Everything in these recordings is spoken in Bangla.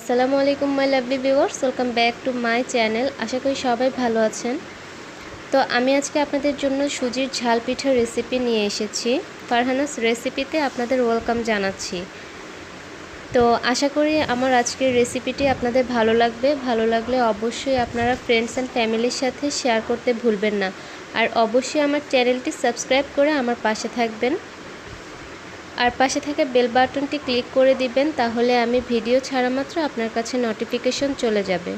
আসসালামু আলাইকুম my lovely viewers, welcome back to my channel. আশা করি সবাই ভালো আছেন। তো আমি আজকে আপনাদের জন্য সুজির ঝাল পিঠার রেসিপি নিয়ে এসেছি। ফারহানাস রেসিপিতে আপনাদের ওয়েলকাম জানাচ্ছি। তো আশা করি আমার আজকের রেসিপিটি আপনাদের ভালো লাগবে। ভালো লাগলে অবশ্যই আপনারা ফ্রেন্ডস অ্যান্ড ফ্যামিলির সাথে শেয়ার করতে ভুলবেন না। আর অবশ্যই আমার চ্যানেলটি সাবস্ক্রাইব করে আমার পাশে থাকবেন। আর পাশে থাকা বেল বাটনটি ক্লিক করে দিবেন, তাহলে আমি ভিডিও ছাড়া মাত্র আপনার কাছে নোটিফিকেশন চলে যাবে।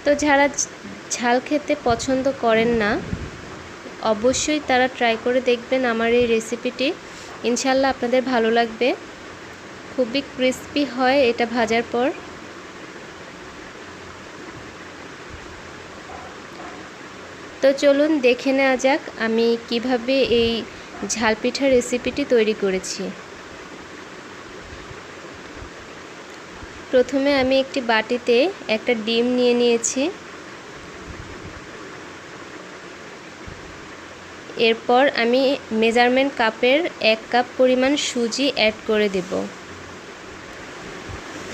তো যারা ঝাল খেতে পছন্দ করেন না, অবশ্যই তারা ট্রাই করে দেখবেন আমার এই রেসিপিটি। ইনশাল্লাহ আপনাদের ভালো লাগবে। খুবই ক্রিস্পি হয় এটা ভাজার পর। তো চলুন দেখে নেওয়া যাক আমি কিভাবে এই ঝাল পিঠার রেসিপিটি তৈরি করেছি। প্রথমে আমি একটি বাটিতে একটা ডিম নিয়ে নিয়েছি। এরপর আমি মেজারমেন্ট কাপের 1 কাপ পরিমাণ সুজি অ্যাড করে দেব।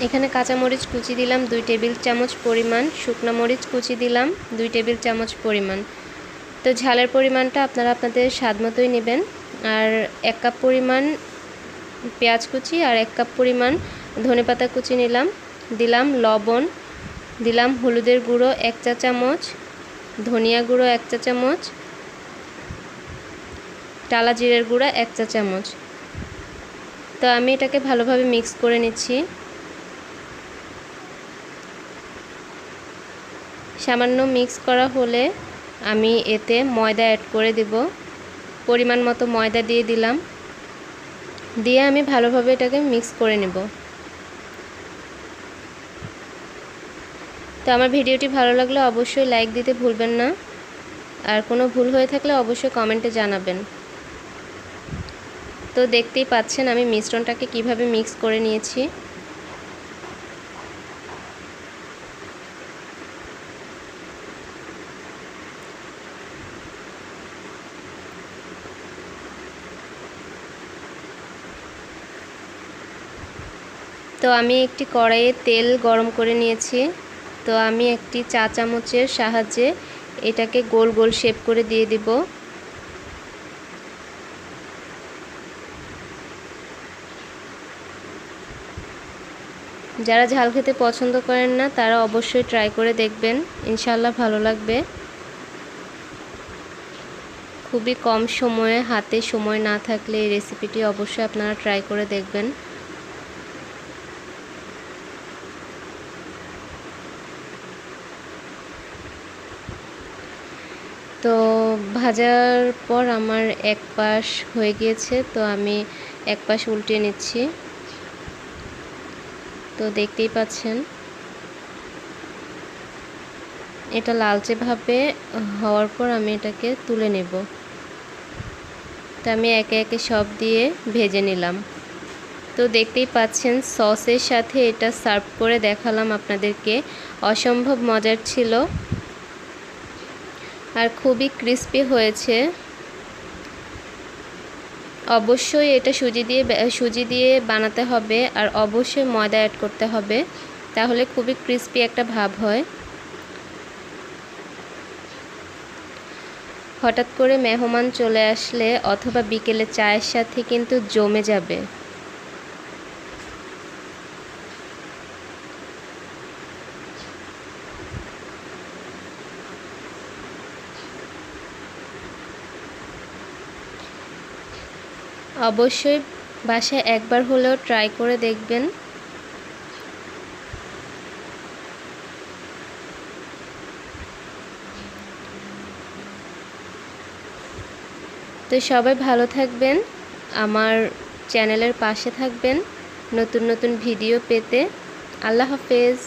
এখানে কাঁচামরিচ কুচি দিলাম 2 টেবিল চামচ পরিমাণ, শুকনো মরিচ কুচি দিলাম 2 টেবিল চামচ পরিমাণ। তো ঝালের পরিমাণটা আপনারা আপনাদের স্বাদ মতোই নেবেন। আর 1 কাপ পরিমাণ পেঁয়াজ কুচি আর 1 কাপ পরিমাণ ধনেপাতা কুচি নিলাম। দিলাম লবণ, দিলাম হলুদের গুঁড়ো 1 চা চামচ, ধনিয়া গুঁড়ো 1 চা চামচ, টালা জিরের গুঁড়া 1 চা চামচ। তো আমি এটাকে ভালোভাবে মিক্স করে নিচ্ছি। সামান্য মিক্স করা হলে আমি এতে ময়দা অ্যাড করে দেব। পরিমাণ মতো ময়দা দিয়ে দিলাম। দিয়ে আমি ভালোভাবে এটাকে মিক্স করে নেব। তো আমার ভিডিওটি ভালো লাগলে অবশ্যই লাইক দিতে ভুলবেন না। আর কোনো ভুল হয়ে থাকলে অবশ্যই কমেন্টে জানাবেন। তো দেখতেই পাচ্ছেন আমি মিশ্রণটাকে কিভাবে মিক্স করে নিয়েছি। তো আমি একটি কড়াইয়ে তেল গরম করে নিয়েছি। তো আমি একটি চা চামচের সাহায্যে এটাকে গোল গোল শেপ করে দিয়ে দিব। যারা ঝাল খেতে পছন্দ করেন না তারা অবশ্যই ট্রাই করে দেখবেন, ইনশাআল্লাহ ভালো লাগবে। খুবই কম সময়ে, হাতে সময় না থাকলে এই রেসিপিটি অবশ্যই আপনারা ট্রাই করে দেখবেন। তো ভাজার পর আমার এক পাশ হয়ে গিয়েছে, তো আমি এক পাশ উল্টিয়ে নিচ্ছি। তো দেখতেই পাচ্ছেন এটা লালচে ভাবে হওয়ার পর আমি এটাকে তুলে নেব। তো আমি একে একে সব দিয়ে ভেজে নিলাম। তো দেখতেই পাচ্ছেন সসের সাথে এটা সার্ভ করে দেখালাম আপনাদেরকে। অসম্ভব মজার ছিল আর খুবই ক্রিস্পি হয়েছে। অবশ্যই এটা সুজি দিয়ে বানাতে হবে আর অবশ্যই ময়দা অ্যাড করতে হবে, তাহলে খুবই ক্রিস্পি একটা ভাব হয়। হঠাৎ করে মেহমান চলে আসলে অথবা বিকেলে চায়ের সাথে কিন্তু জমে যাবে। অবশ্যই বাসায় একবার হলেও ট্রাই করে দেখবেন। তো সবাই ভালো থাকবেন, আমার চ্যানেলের পাশে থাকবেন নতুন নতুন ভিডিও পেতে। আল্লাহ হাফেজ।